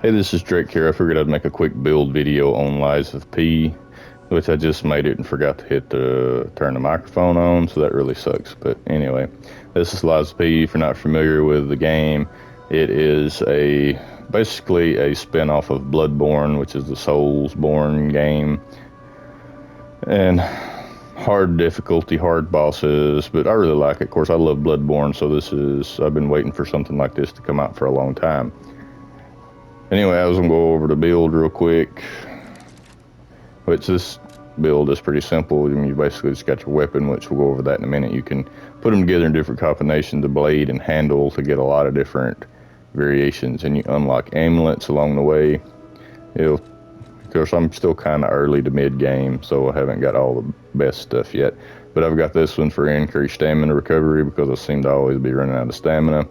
Hey, this is Drake here. I figured I'd make a quick build video on Lies of P, which I just made it and forgot to turn the microphone on, so that really sucks. But anyway, this is Lies of P. If you're not familiar with the game, it is basically a spin-off of Bloodborne, which is the Soulsborne game. And hard difficulty, hard bosses, but I really like it. Of course, I love Bloodborne, so I've been waiting for something like this to come out for a long time. Anyway, I was going to go over the build real quick, which this build is pretty simple. You basically just got your weapon, which we'll go over that in a minute. You can put them together in different combinations, the blade and handle, to get a lot of different variations, and you unlock amulets along the way. Of course, I'm still kind of early to mid-game, so I haven't got all the best stuff yet, but I've got this one for increased stamina recovery because I seem to always be running out of stamina,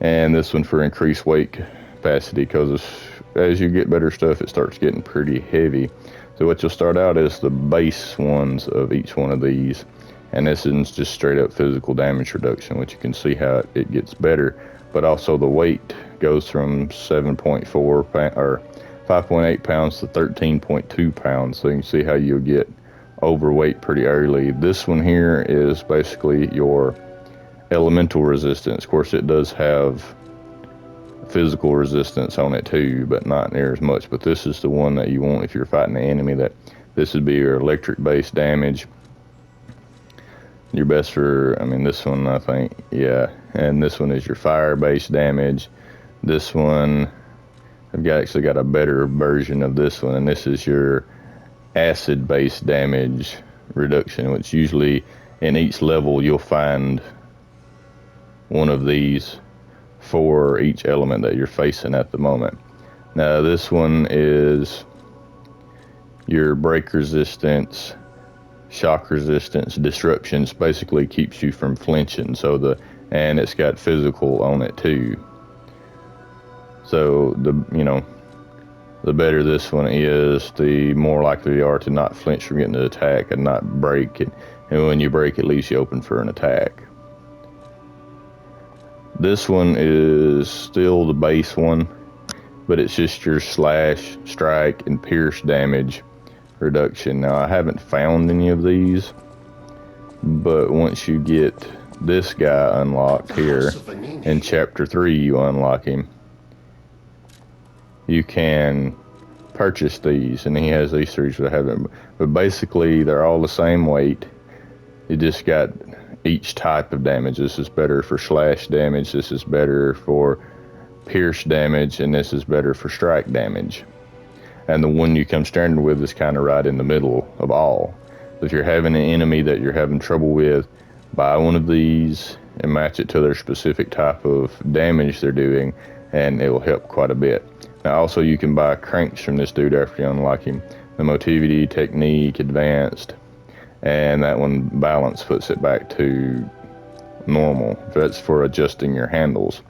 and this one for increased weight capacity, because as you get better stuff, it starts getting pretty heavy. So what you'll start out is the base ones of each one of these, and this is just straight up physical damage reduction, which you can see how it gets better. But also the weight goes from 7.4 or 5.8 pounds to 13.2 pounds, so you can see how you'll get overweight pretty early. This one here is basically your elemental resistance. Of course, it does have physical resistance on it too, but not near as much. But this is the one that you want if you're fighting an enemy. That this would be your electric based damage. Your best for, this one, I think, yeah. And this one is your fire based damage. This one, I've actually got a better version of this one, and this is your acid based damage reduction, which usually in each level you'll find one of these for each element that you're facing at the moment. Now this one is your break resistance, shock resistance, disruptions. Basically keeps you from flinching. And it's got physical on it too. So the better this one is, the more likely you are to not flinch from getting an attack and not break it. And when you break, it leaves you open for an attack. This one is still the base one, but it's just your slash, strike, and pierce damage reduction. Now, I haven't found any of these, but once you get this guy unlocked here, in Chapter 3 you unlock him, you can purchase these, and he has these three, so I haven't, but basically they're all the same weight. You just got each type of damage. This is better for slash damage, this is better for pierce damage, and this is better for strike damage. And the one you come standard with is kind of right in the middle of all. If you're having an enemy that you're having trouble with, buy one of these and match it to their specific type of damage they're doing, and it will help quite a bit. Now also you can buy cranks from this dude after you unlock him. The Motivity, Technique, Advanced, and that one balance puts it back to normal. That's for adjusting your handles.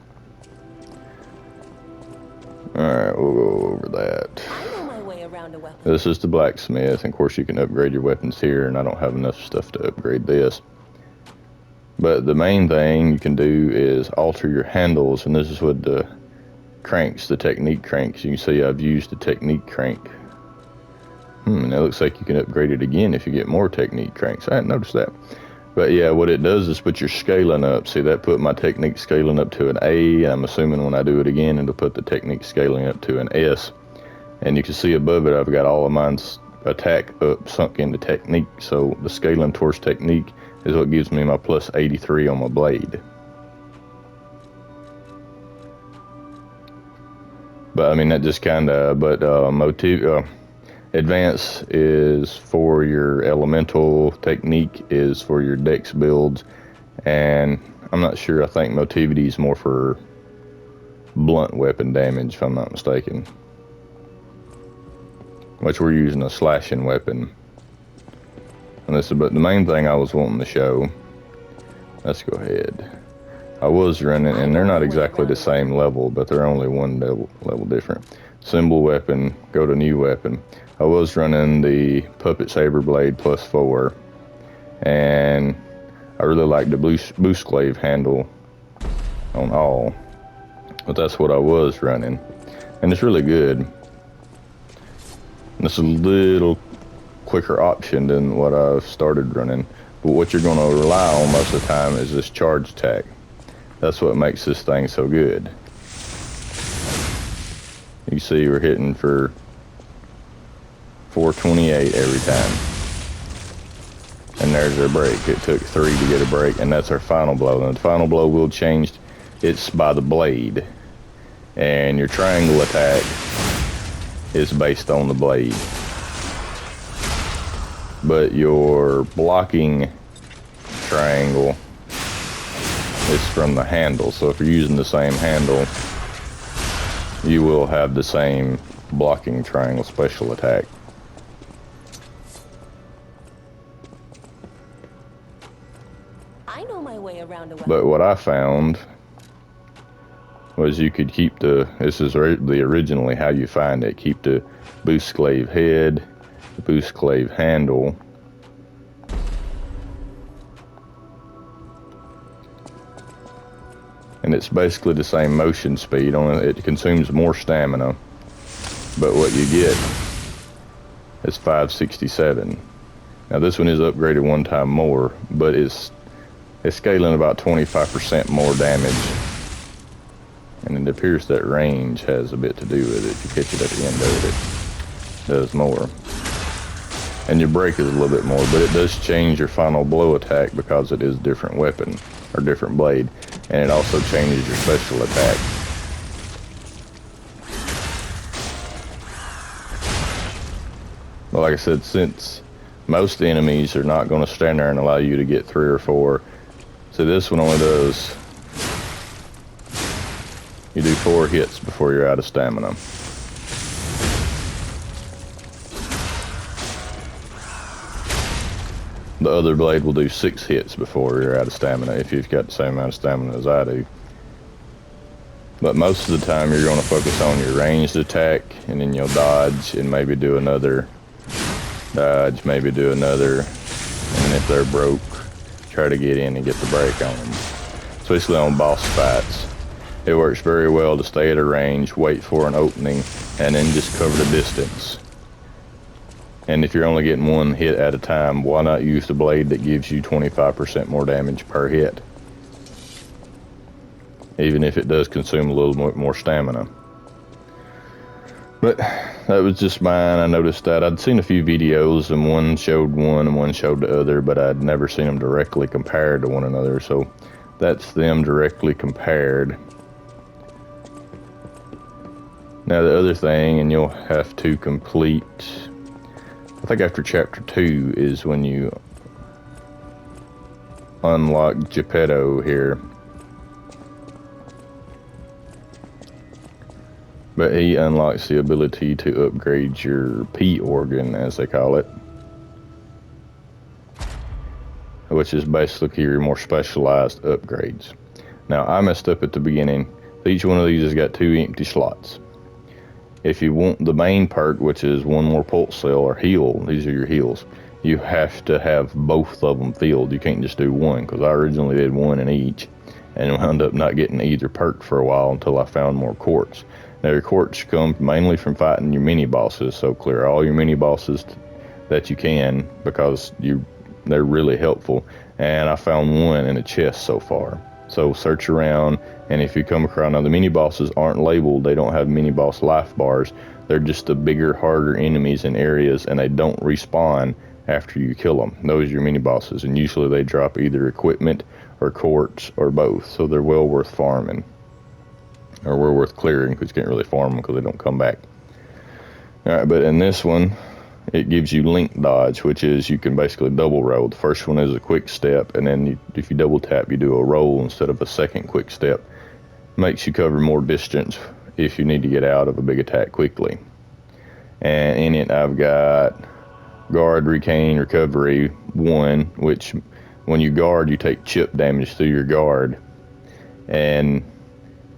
Alright, we'll go over that. This is the blacksmith, and of course you can upgrade your weapons here, and I don't have enough stuff to upgrade this. But the main thing you can do is alter your handles, and this is what the cranks, the Technique cranks. You can see I've used the Technique crank. And it looks like you can upgrade it again if you get more Technique cranks. I hadn't noticed that. But yeah, what it does is put your scaling up. See, that put my Technique scaling up to an A. I'm assuming when I do it again, it'll put the Technique scaling up to an S. And you can see above it, I've got all of mine's attack up sunk into Technique. So the scaling towards Technique is what gives me my plus 83 on my blade. But that just kind of, Advance is for your elemental, Technique is for your dex builds, and I'm not sure, I think Motivity is more for blunt weapon damage, if I'm not mistaken. Which we're using a slashing weapon. But the main thing I was wanting to show, let's go ahead. I was running, and they're not exactly the same level, but they're only one level different. Symbol weapon, go to new weapon. I was running the Puppet Saber Blade +4, and I really like the boost glaive handle on all, but that's what I was running. and it's really good. And it's a little quicker option than what I've started running. But what you're going to rely on most of the time is this charge attack. That's what makes this thing so good. You see we're hitting for 428 every time. And there's our break. It took 3 to get a break, and that's our final blow. And the final blow will change. It's by the blade. And your triangle attack is based on the blade. But your blocking triangle is from the handle. So if you're using the same handle, you will have the same blocking triangle special attack. I know my way around a weapon. But what I found was you could keep this is the originally how you find it, keep the boost glaive head, the boost glaive handle, and it's basically the same motion speed, only it consumes more stamina, but what you get is 567. Now this one is upgraded one time more, but it's scaling about 25% more damage, and it appears that range has a bit to do with it. If you catch it at the end of it, it does more. And your break is a little bit more, but it does change your final blow attack because it is a different weapon, or different blade, and it also changes your special attack. But like I said, since most enemies are not going to stand there and allow you to get 3 or 4, so this one only does, you do 4 hits before you're out of stamina. The other blade will do 6 hits before you're out of stamina, if you've got the same amount of stamina as I do. But most of the time you're going to focus on your ranged attack, and then you'll dodge and maybe do another dodge, maybe do another, and if they're broke, try to get in and get the break on them. Especially on boss fights. It works very well to stay at a range, wait for an opening, and then just cover the distance. And if you're only getting 1 hit at a time, why not use the blade that gives you 25% more damage per hit? Even if it does consume a little more stamina. But that was just mine. I noticed that. I'd seen a few videos, and one showed one and one showed the other, but I'd never seen them directly compared to one another. So that's them directly compared. Now the other thing, and you'll have to complete, I think after chapter 2 is when you unlock Geppetto here. But he unlocks the ability to upgrade your P organ, as they call it, which is basically your more specialized upgrades. Now, I messed up at the beginning. Each one of these has got 2 empty slots. If you want the main perk, which is 1 more pulse cell or heal, these are your heals, you have to have both of them filled. You can't just do one, because I originally did 1 in each and wound up not getting either perk for a while until I found more quartz. Now your quartz come mainly from fighting your mini bosses, so clear all your mini bosses that you can, because they're really helpful. And I found 1 in a chest so far. So search around, and if you come across, now the mini bosses aren't labeled, they don't have mini boss life bars, they're just the bigger, harder enemies in areas, and they don't respawn after you kill them. Those are your mini bosses, and usually they drop either equipment or quartz or both, so they're well worth farming. Or well worth clearing, because you can't really farm them because they don't come back. Alright, but in this one, it gives you link dodge, which is you can basically double roll. The first one is a quick step, and then if you double tap, you do a roll instead of a second quick step. Makes you cover more distance if you need to get out of a big attack quickly. And in it, I've got guard, regain, recovery 1, which when you guard, you take chip damage through your guard. And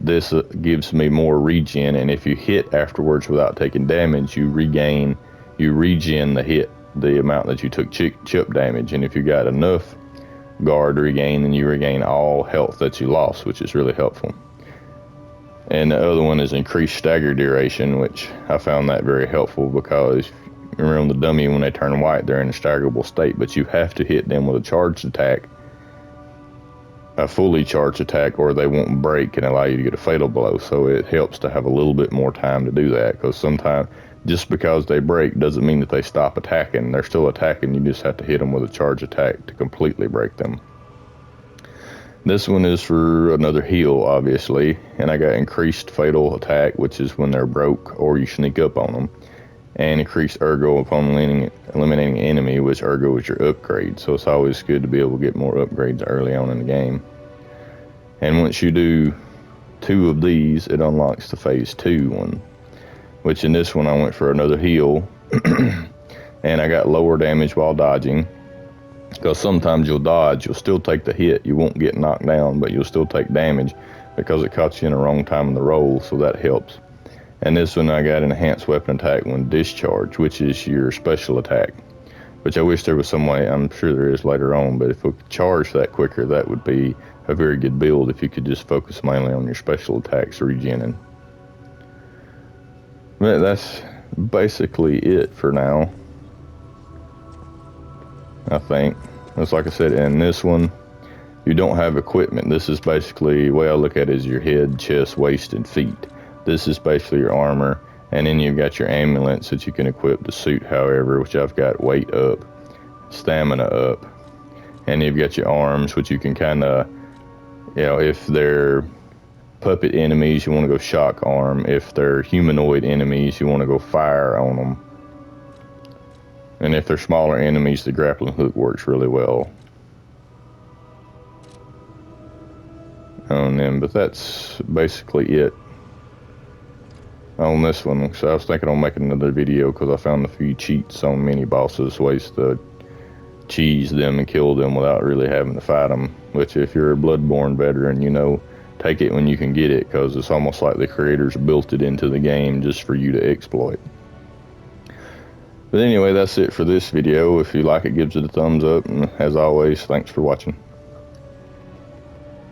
this gives me more regen, and if you hit afterwards without taking damage, you regen the amount that you took chip damage. And if you got enough guard regain, then you regain all health that you lost, which is really helpful. And the other one is increased stagger duration, which I found that very helpful because remember the dummy, when they turn white, they're in a staggerable state, but you have to hit them with a charged attack, a fully charged attack, or they won't break and allow you to get a fatal blow. So it helps to have a little bit more time to do that, because sometimes just because they break doesn't mean that they stop attacking. They're still attacking. You just have to hit them with a charged attack to completely break them. This one is for another heal, obviously, and I got increased fatal attack, which is when they're broke or you sneak up on them, and increased ergo upon eliminating enemy, which ergo is your upgrade. So it's always good to be able to get more upgrades early on in the game. And once you do 2 of these, it unlocks the phase 2 one, which in this one I went for another heal, and I got lower damage while dodging. Because sometimes you'll dodge, you'll still take the hit, you won't get knocked down, but you'll still take damage because it caught you in the wrong time in the roll, so that helps. And this one I got enhanced weapon attack when discharge, which is your special attack, which I wish there was some way, I'm sure there is later on, but if we could charge that quicker, that would be a very good build if you could just focus mainly on your special attacks regening. But that's basically it for now, I think. It's like I said, in this one, you don't have equipment. This is basically, the way I look at it, is your head, chest, waist, and feet. This is basically your armor, and then you've got your amulets that you can equip the suit, however, which I've got weight up, stamina up, and you've got your arms, which you can kind of, if they're puppet enemies, you want to go shock arm. If they're humanoid enemies, you want to go fire on them. And if they're smaller enemies, the grappling hook works really well on them. But that's basically it on this one. So I was thinking on making another video because I found a few cheats on mini bosses, ways to cheese them and kill them without really having to fight them. Which, if you're a Bloodborne veteran, take it when you can get it, because it's almost like the creators built it into the game just for you to exploit. But anyway, that's it for this video. If you like it, give it a thumbs up, and as always, thanks for watching.